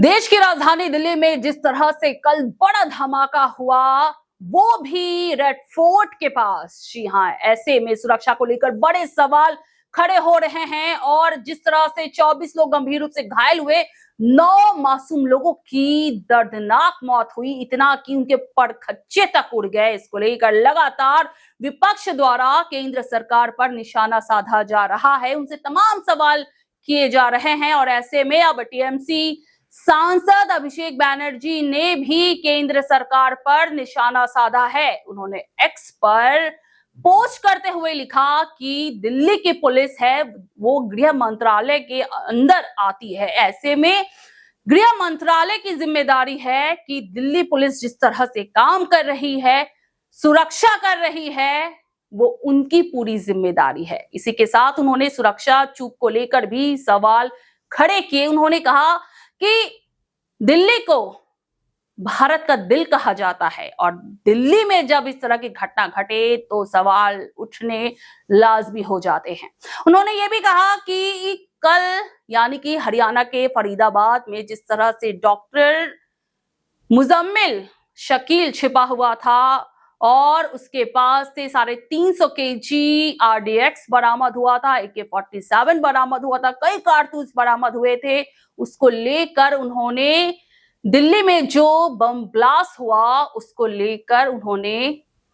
देश की राजधानी दिल्ली में जिस तरह से कल बड़ा धमाका हुआ, वो भी रेड फोर्ट के पास। जी हां, ऐसे में सुरक्षा को लेकर बड़े सवाल खड़े हो रहे हैं और जिस तरह से 24 लोग गंभीर रूप से घायल हुए, 9 मासूम लोगों की दर्दनाक मौत हुई, इतना कि उनके परखच्चे तक उड़ गए। इसको लेकर लगातार विपक्ष द्वारा केंद्र सरकार पर निशाना साधा जा रहा है, उनसे तमाम सवाल किए जा रहे हैं और ऐसे में अब टीएमसी सांसद अभिषेक बैनर्जी ने भी केंद्र सरकार पर निशाना साधा है। उन्होंने एक्स पर पोस्ट करते हुए लिखा कि दिल्ली की पुलिस है वो गृह मंत्रालय के अंदर आती है, ऐसे में गृह मंत्रालय की जिम्मेदारी है कि दिल्ली पुलिस जिस तरह से काम कर रही है, सुरक्षा कर रही है, वो उनकी पूरी जिम्मेदारी है। इसी के साथ उन्होंने सुरक्षा चूक को लेकर भी सवाल खड़े किए। उन्होंने कहा कि दिल्ली को भारत का दिल कहा जाता है और दिल्ली में जब इस तरह की घटना घटे तो सवाल उठने लाजमी हो जाते हैं। उन्होंने ये भी कहा कि कल यानी कि हरियाणा के फरीदाबाद में जिस तरह से डॉक्टर मुजम्मिल शकील छिपा हुआ था और उसके पास से 350 केजी RDX बरामद हुआ था, AK-47 बरामद हुआ था, कई कारतूस बरामद हुए थे। उसको लेकर उन्होंने दिल्ली में जो बम ब्लास्ट हुआ उसको लेकर उन्होंने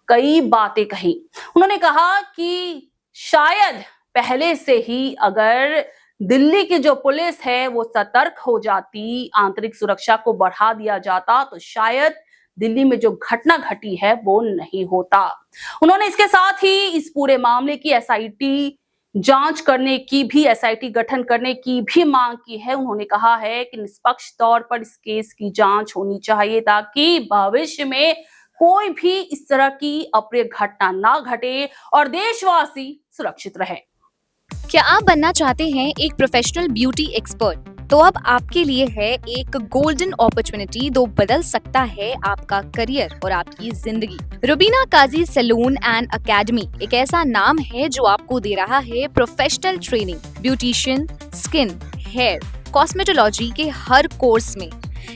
कई बातें कही। उन्होंने कहा कि शायद पहले से ही अगर दिल्ली की जो पुलिस है वो सतर्क हो जाती, आंतरिक सुरक्षा को बढ़ा दिया जाता तो शायद दिल्ली में जो घटना घटी है वो नहीं होता। उन्होंने इसके साथ ही इस पूरे मामले की SIT जांच करने की भी, SIT गठन करने की भी मांग की है। उन्होंने कहा है कि निष्पक्ष तौर पर इस केस की जांच होनी चाहिए ताकि भविष्य में कोई भी इस तरह की अप्रिय घटना ना घटे और देशवासी सुरक्षित रहे। क्या आप बनना चाहते हैं एक प्रोफेशनल ब्यूटी एक्सपर्ट? तो अब आपके लिए है एक गोल्डन अपॉर्चुनिटी जो बदल सकता है आपका करियर और आपकी जिंदगी। Rubina Kazi salon and academy एक ऐसा नाम है जो आपको दे रहा है professional training, beautician, skin, hair, cosmetology के हर कोर्स में।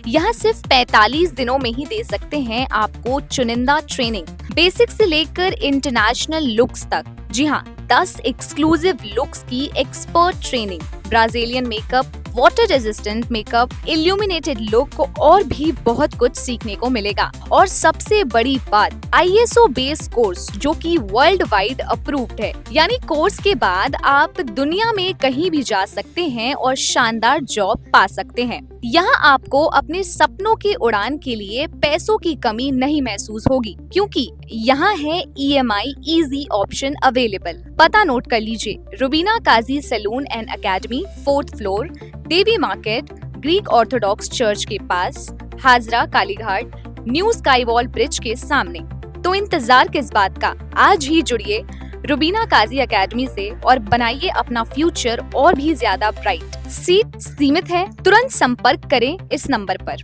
यहाँ सिर्फ 45 दिनों में ही दे सकते हैं आपको चुनिंदा ट्रेनिंग, बेसिक से लेकर इंटरनेशनल लुक्स तक। जी हाँ, 10 एक्सक्लूसिव लुक्स की expert training, Brazilian makeup, water resistant makeup, illuminated look और भी बहुत कुछ सीखने को मिलेगा। और सबसे बड़ी बात, ISO बेस्ड कोर्स जो कि वर्ल्ड वाइड अप्रूव्ड है, यानी कोर्स के बाद आप दुनिया में कहीं भी जा सकते हैं और शानदार जॉब पा सकते हैं। यहाँ आपको अपने सपनों की उड़ान के लिए पैसों की कमी नहीं महसूस होगी क्योंकि यहाँ है EMI इजी ऑप्शन अवेलेबल। पता नोट कर लीजिए, Rubina Kazi salon and academy, 4th floor, Devi market, Greek Orthodox church के पास, Hazra Kalighat, new sky wall bridge के सामने। तो इंतजार किस बात का, आज ही जुड़िए रुबीना काजी एकेडमी से और बनाइए अपना फ्यूचर और भी ज्यादा ब्राइट। सीट सीमित है, तुरंत संपर्क करें इस नंबर पर।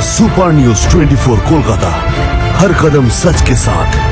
सुपर न्यूज़ 24 कोलकाता, हर कदम सच के साथ।